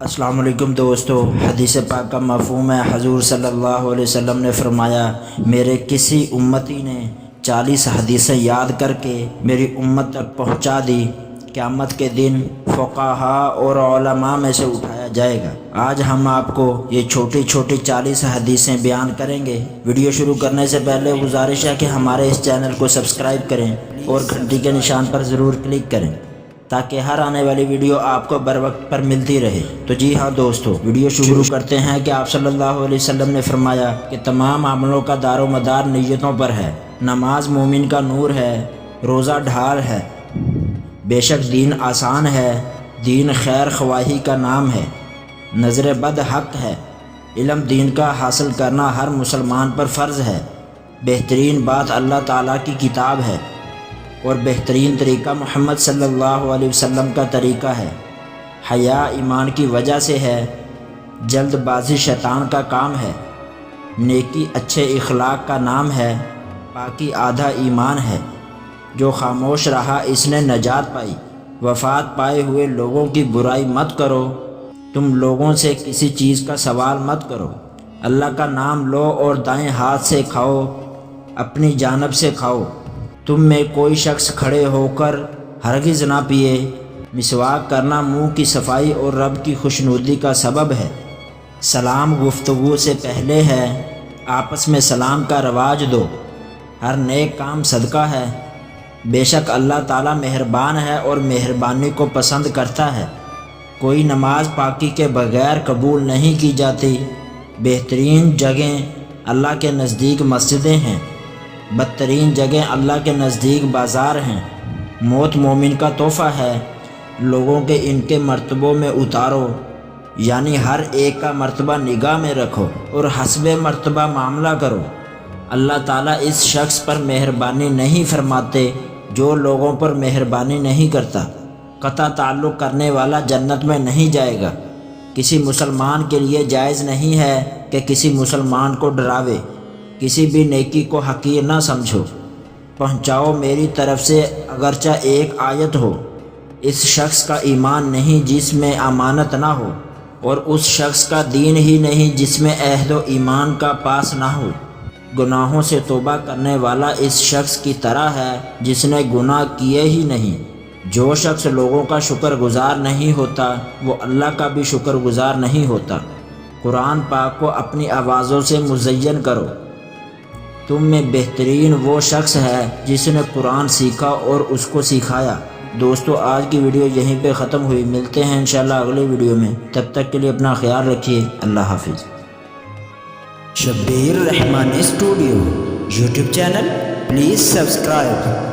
السلام علیکم دوستو، حدیث پاک کا مفہوم ہے۔ حضور صلی اللہ علیہ وسلم نے فرمایا، میرے کسی امتی نے 40 حدیثیں یاد کر کے میری امت تک پہنچا دی، قیامت کے دن فقہاء اور علماء میں سے اٹھایا جائے گا۔ آج ہم آپ کو یہ چھوٹی چھوٹی 40 حدیثیں بیان کریں گے۔ ویڈیو شروع کرنے سے پہلے گزارش ہے کہ ہمارے اس چینل کو سبسکرائب کریں اور گھنٹی کے نشان پر ضرور کلک کریں تاکہ ہر آنے والی ویڈیو آپ کو بر وقت پر ملتی رہے۔ تو جی ہاں دوستو، ویڈیو شروع کرتے ہیں کہ آپ صلی اللہ علیہ وسلم نے فرمایا کہ تمام عملوں کا دار و مدار نیتوں پر ہے۔ نماز مومن کا نور ہے، روزہ ڈھال ہے۔ بے شک دین آسان ہے، دین خیر خواہی کا نام ہے، نظر بد حق ہے۔ علم دین کا حاصل کرنا ہر مسلمان پر فرض ہے۔ بہترین بات اللہ تعالیٰ کی کتاب ہے اور بہترین طریقہ محمد صلی اللہ علیہ وسلم کا طریقہ ہے۔ حیا ایمان کی وجہ سے ہے، جلد بازی شیطان کا کام ہے۔ نیکی اچھے اخلاق کا نام ہے، پاکی آدھا ایمان ہے۔ جو خاموش رہا اس نے نجات پائی۔ وفات پائے ہوئے لوگوں کی برائی مت کرو، تم لوگوں سے کسی چیز کا سوال مت کرو۔ اللہ کا نام لو اور دائیں ہاتھ سے کھاؤ، اپنی جانب سے کھاؤ۔ تم میں کوئی شخص کھڑے ہو کر ہرگز نہ پیے۔ مسواک کرنا منہ کی صفائی اور رب کی خوشنودی کا سبب ہے۔ سلام گفتگو سے پہلے ہے، آپس میں سلام کا رواج دو۔ ہر نیک کام صدقہ ہے۔ بے شک اللہ تعالیٰ مہربان ہے اور مہربانی کو پسند کرتا ہے۔ کوئی نماز پاکی کے بغیر قبول نہیں کی جاتی۔ بہترین جگہیں اللہ کے نزدیک مسجدیں ہیں، بدترین جگہیں اللہ کے نزدیک بازار ہیں۔ موت مومن کا تحفہ ہے، لوگوں کے ان کے مرتبوں میں اتارو، یعنی ہر ایک کا مرتبہ نگاہ میں رکھو اور حسب مرتبہ معاملہ کرو۔ اللہ تعالیٰ اس شخص پر مہربانی نہیں فرماتے جو لوگوں پر مہربانی نہیں کرتا۔ قطع تعلق کرنے والا جنت میں نہیں جائے گا۔ کسی مسلمان کے لیے جائز نہیں ہے کہ کسی مسلمان کو ڈراوے۔ کسی بھی نیکی کو حقیر نہ سمجھو۔ پہنچاؤ میری طرف سے اگرچہ ایک آیت ہو۔ اس شخص کا ایمان نہیں جس میں امانت نہ ہو، اور اس شخص کا دین ہی نہیں جس میں عہد و ایمان کا پاس نہ ہو۔ گناہوں سے توبہ کرنے والا اس شخص کی طرح ہے جس نے گناہ کیے ہی نہیں۔ جو شخص لوگوں کا شکر گزار نہیں ہوتا وہ اللہ کا بھی شکر گزار نہیں ہوتا۔ قرآن پاک کو اپنی آوازوں سے مزین کرو۔ تم میں بہترین وہ شخص ہے جس نے قرآن سیکھا اور اس کو سکھایا۔ دوستو، آج کی ویڈیو یہیں پہ ختم ہوئی۔ ملتے ہیں انشاءاللہ اگلی ویڈیو میں۔ تب تک کے لیے اپنا خیال رکھیے۔ اللہ حافظ۔ Shabbir Rehman studio YouTube channel, please subscribe.